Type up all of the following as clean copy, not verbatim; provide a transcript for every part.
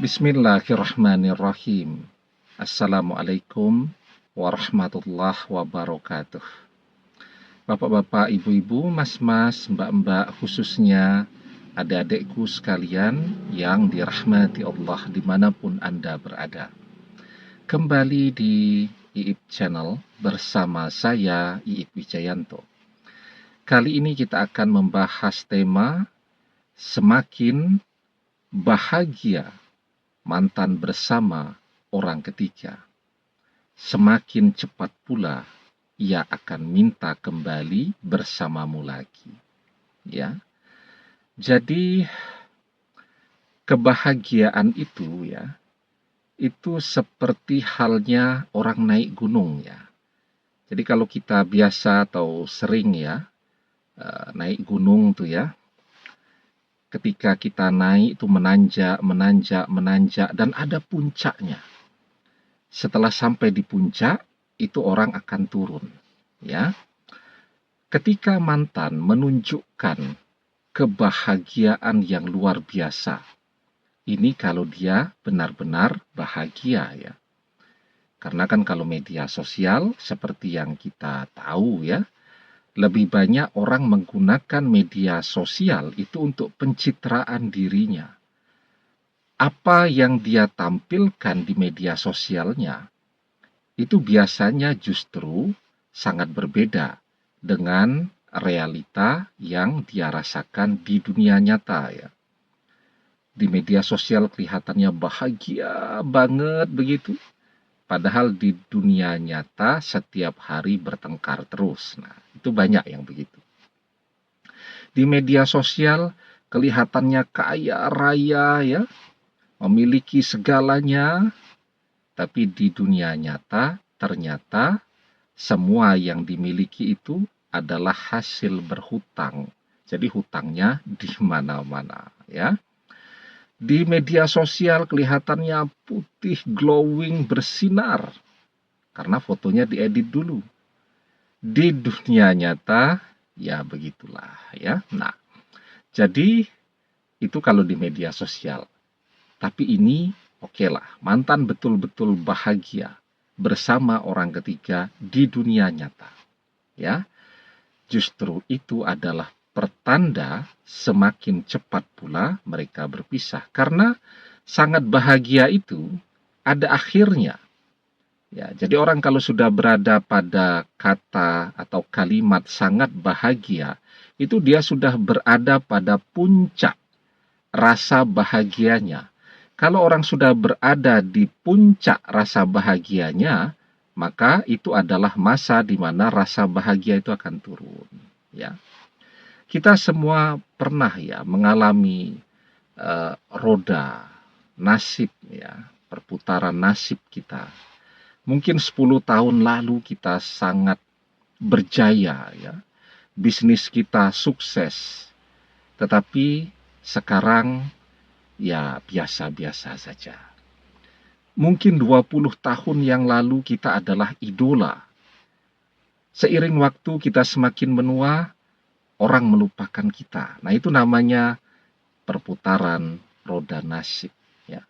Bismillahirrahmanirrahim. Assalamualaikum warahmatullahi wabarakatuh. Bapak-bapak, ibu-ibu, mas-mas, mbak-mbak, khususnya adik-adikku sekalian yang dirahmati Allah dimanapun Anda berada. Kembali di IIP Channel bersama saya, IIP Wijayanto. Kali ini kita akan membahas tema semakin bahagia mantan bersama orang ketiga, semakin cepat pula ia akan minta kembali bersamamu lagi. Ya. Jadi kebahagiaan itu itu seperti halnya orang naik gunung ya. Jadi kalau kita biasa atau sering naik gunung tuh ya, ketika kita naik itu menanjak dan ada puncaknya. Setelah sampai di puncak, itu orang akan turun, ya. Ketika mantan menunjukkan kebahagiaan yang luar biasa, ini kalau dia benar-benar bahagia ya. Karena kan kalau media sosial seperti yang kita tahu ya, lebih banyak orang menggunakan media sosial itu untuk pencitraan dirinya. Apa yang dia tampilkan di media sosialnya, itu biasanya justru sangat berbeda dengan realita yang dia rasakan di dunia nyata ya. Di media sosial kelihatannya bahagia banget begitu. Padahal di dunia nyata setiap hari bertengkar terus. Nah, itu banyak yang begitu. Di media sosial kelihatannya kaya raya ya, memiliki segalanya, tapi di dunia nyata ternyata semua yang dimiliki itu adalah hasil berhutang. Jadi hutangnya di mana-mana ya. Di media sosial kelihatannya putih, glowing, bersinar. Karena fotonya diedit dulu. Di dunia nyata, ya begitulah ya. Nah, jadi itu kalau di media sosial. Tapi ini oke lah, mantan betul-betul bahagia bersama orang ketiga di dunia nyata. Ya, justru itu adalah pertanda semakin cepat pula mereka berpisah. Karena sangat bahagia itu ada akhirnya. Ya, jadi orang kalau sudah berada pada kata atau kalimat sangat bahagia, itu dia sudah berada pada puncak rasa bahagianya. Kalau orang sudah berada di puncak rasa bahagianya, maka itu adalah masa di mana rasa bahagia itu akan turun. Ya, kita semua pernah ya mengalami roda nasib ya, perputaran nasib kita. Mungkin 10 tahun lalu kita sangat berjaya ya, bisnis kita sukses, tetapi sekarang ya biasa-biasa saja. Mungkin 20 tahun yang lalu kita adalah idola. Seiring waktu kita semakin menua, orang melupakan kita. Nah, itu namanya perputaran roda nasib ya.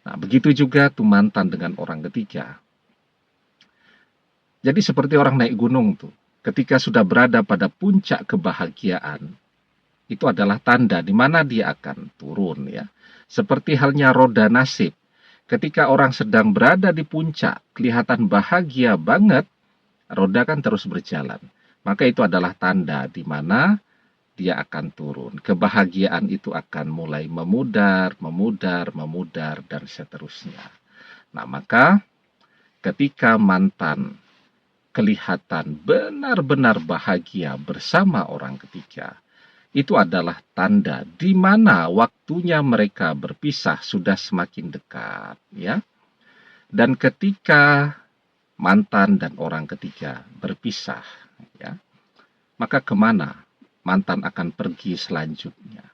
Nah, begitu juga tuh mantan dengan orang ketiga. Jadi seperti orang naik gunung tuh. Ketika sudah berada pada puncak kebahagiaan, itu adalah tanda di mana dia akan turun ya. Seperti halnya roda nasib. Ketika orang sedang berada di puncak, kelihatan bahagia banget, roda kan terus berjalan. Maka itu adalah tanda di mana dia akan turun. Kebahagiaan itu akan mulai memudar, dan seterusnya. Nah, maka ketika mantan kelihatan benar-benar bahagia bersama orang ketiga, itu adalah tanda di mana waktunya mereka berpisah sudah semakin dekat, ya. Dan ketika mantan dan orang ketiga berpisah, ya, maka kemana mantan akan pergi selanjutnya?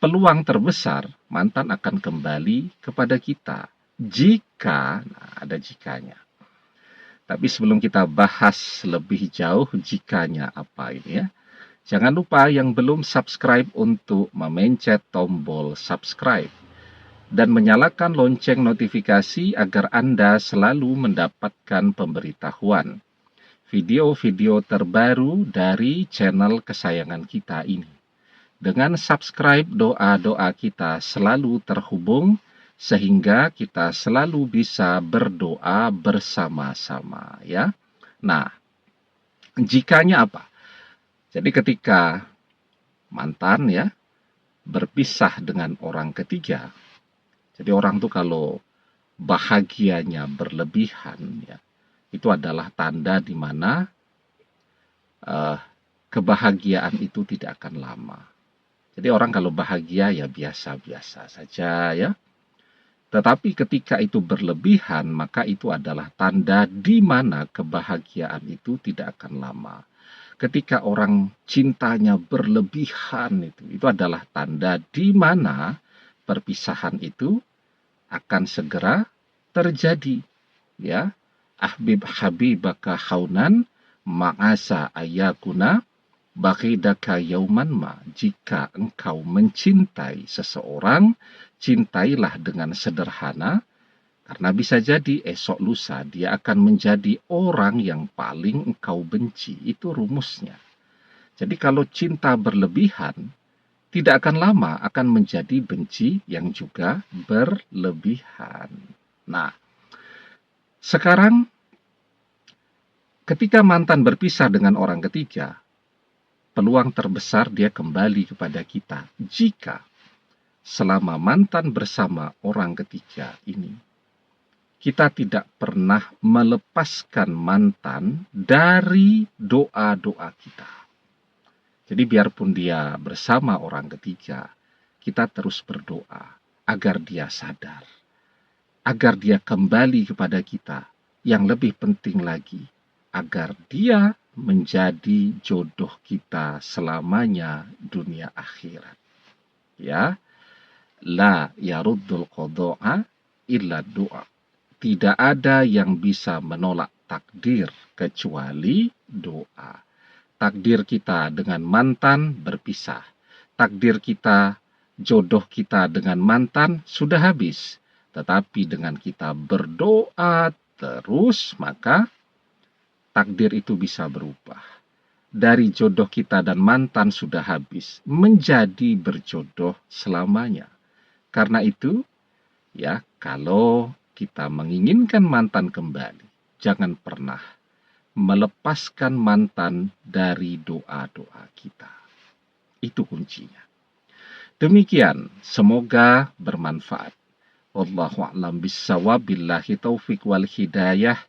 Peluang terbesar mantan akan kembali kepada kita jika, nah ada jikanya. Tapi sebelum kita bahas lebih jauh jikanya apa ini ya, jangan lupa yang belum subscribe untuk memencet tombol subscribe. dan menyalakan lonceng notifikasi agar Anda selalu mendapatkan pemberitahuan video-video terbaru dari channel kesayangan kita ini. Dengan subscribe, doa-doa kita selalu terhubung sehingga kita selalu bisa berdoa bersama-sama, ya. Nah, jikanya apa? Jadi ketika mantan ya berpisah dengan orang ketiga, jadi orang tuh kalau bahagianya berlebihan ya, itu adalah tanda di mana kebahagiaan itu tidak akan lama. Jadi orang kalau bahagia ya biasa-biasa saja ya. Tetapi ketika itu berlebihan, maka itu adalah tanda di mana kebahagiaan itu tidak akan lama. Ketika orang cintanya berlebihan, itu adalah tanda di mana perpisahan itu akan segera terjadi. Ya, ahbib habibaka khaunan ma'asa ayakuna baghidaka yauman ma. Jika engkau mencintai seseorang, cintailah dengan sederhana, karena bisa jadi esok lusa dia akan menjadi orang yang paling engkau benci. Itu rumusnya. Jadi kalau cinta berlebihan, tidak akan lama akan menjadi benci yang juga berlebihan. Nah, sekarang ketika mantan berpisah dengan orang ketiga, peluang terbesar dia kembali kepada kita jika selama mantan bersama orang ketiga ini kita tidak pernah melepaskan mantan dari doa-doa kita. Jadi biarpun dia bersama orang ketiga, kita terus berdoa agar dia sadar, agar dia kembali kepada kita. Yang lebih penting lagi, agar dia menjadi jodoh kita selamanya dunia akhirat. Ya, la yaruddul qada'a illa doa. Tidak ada yang bisa menolak takdir kecuali doa. Takdir kita dengan mantan berpisah. Takdir kita, jodoh kita dengan mantan sudah habis. Tetapi dengan kita berdoa terus, maka takdir itu bisa berubah. Dari jodoh kita dan mantan sudah habis, menjadi berjodoh selamanya. Karena itu, ya, kalau kita menginginkan mantan kembali, jangan pernah melepaskan mantan dari doa-doa kita. Itu kuncinya. Demikian, semoga bermanfaat. Wallahu a'lam bishawab, billahi taufiq wal hidayah.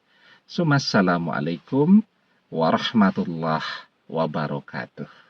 Assalamualaikum warahmatullahi wabarakatuh.